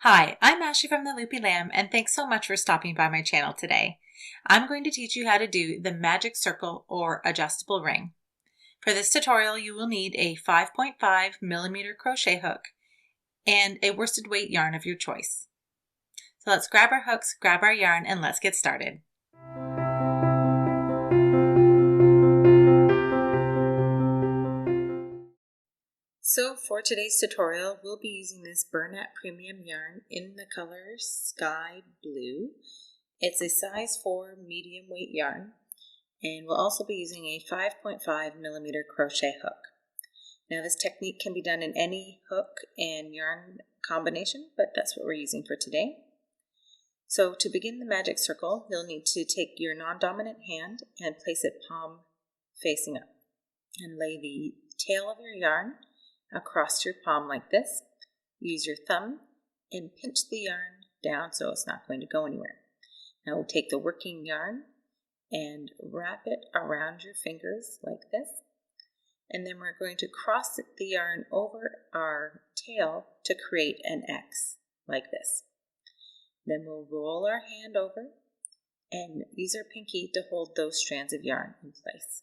Hi, I'm Ashley from The Loopy Lamb, and thanks so much for stopping by my channel today. I'm going to teach you how to do the magic circle or adjustable ring. For this tutorial, you will need a 5.5 millimeter crochet hook and a worsted weight yarn of your choice. So let's grab our hooks, grab our yarn, and let's get started. So for today's tutorial, we'll be using this Bernat Premium yarn in the color Sky Blue. It's a size 4 medium weight yarn, and we'll also be using a 5.5 millimeter crochet hook. Now this technique can be done in any hook and yarn combination, but that's what we're using for today. So to begin the magic circle, you'll need to take your non-dominant hand and place it palm facing up, and lay the tail of your yarn across your palm like this. Use your thumb and pinch the yarn down so it's not going to go anywhere. Now we'll take the working yarn and wrap it around your fingers like this, and then we're going to cross the yarn over our tail to create an X like this. Then we'll roll our hand over and use our pinky to hold those strands of yarn in place.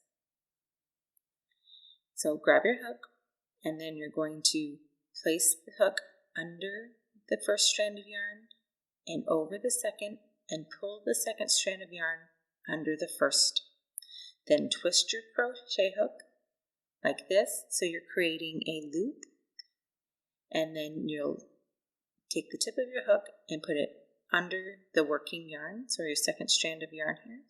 So grab your hook, and then you're going to place the hook under the first strand of yarn and over the second, and pull the second strand of yarn under the first. Then twist your crochet hook like this, so you're creating a loop, and then you'll take the tip of your hook and put it under the working yarn, so your second strand of yarn here.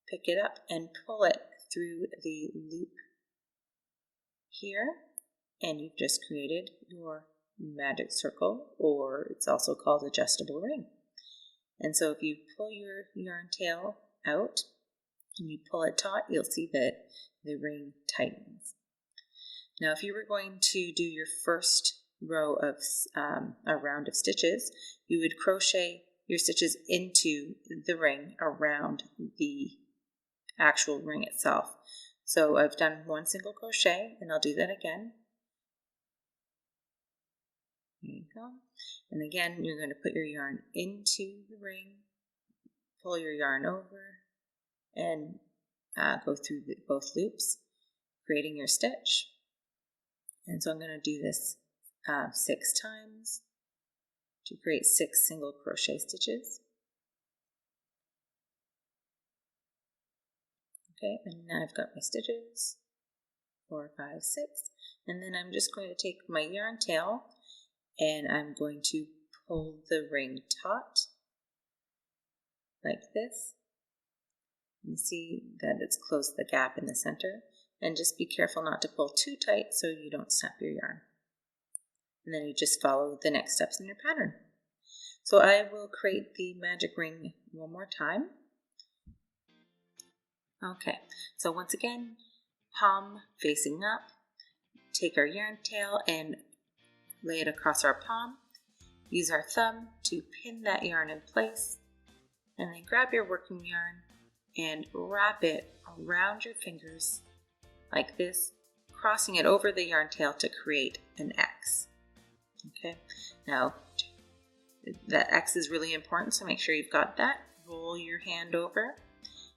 Pick it up and pull it through the loop here, and you've just created your magic circle, or it's also called adjustable ring. And so if you pull your yarn tail out and you pull it taut, you'll see that the ring tightens. Now if you were going to do your first row of a round of stitches, you would crochet your stitches into the ring around the actual ring itself. So I've done one single crochet, and I'll do that again. There you go. And again, you're going to put your yarn into the ring, pull your yarn over, and go through both loops, creating your stitch. And so I'm going to do this 6 times to create 6 single crochet stitches. Okay, and now I've got my stitches, 4, 5, 6, and then I'm just going to take my yarn tail and I'm going to pull the ring taut like this. You see that it's closed the gap in the center, and just be careful not to pull too tight so you don't snap your yarn. And then you just follow the next steps in your pattern. So I will create the magic ring one more time. Okay, so once again, palm facing up, take our yarn tail and lay it across our palm. Use our thumb to pin that yarn in place, and then grab your working yarn and wrap it around your fingers like this, crossing it over the yarn tail to create an X. Okay, now that X is really important, so make sure you've got that. Roll your hand over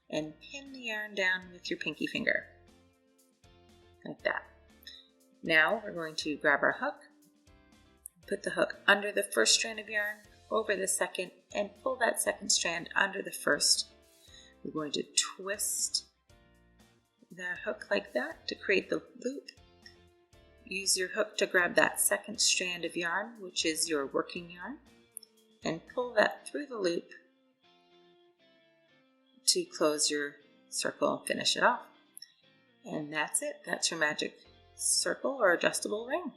and pin the yarn down with your pinky finger, like that. Now we're going to grab our hook, put the hook under the first strand of yarn, over the second, and pull that second strand under the first. We're going to twist that hook like that to create the loop. Use your hook to grab that second strand of yarn, which is your working yarn, and pull that through the loop to close your circle and finish it off. And that's it. That's your magic circle or adjustable ring.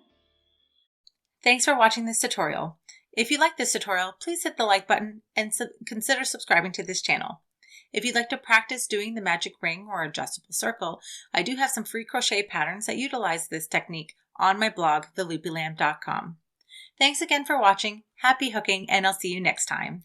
Thanks for watching this tutorial. If you like this tutorial, please hit the like button and consider subscribing to this channel. If you'd like to practice doing the magic ring or adjustable circle, I do have some free crochet patterns that utilize this technique on my blog, theloopylamb.com. Thanks again for watching, happy hooking, and I'll see you next time.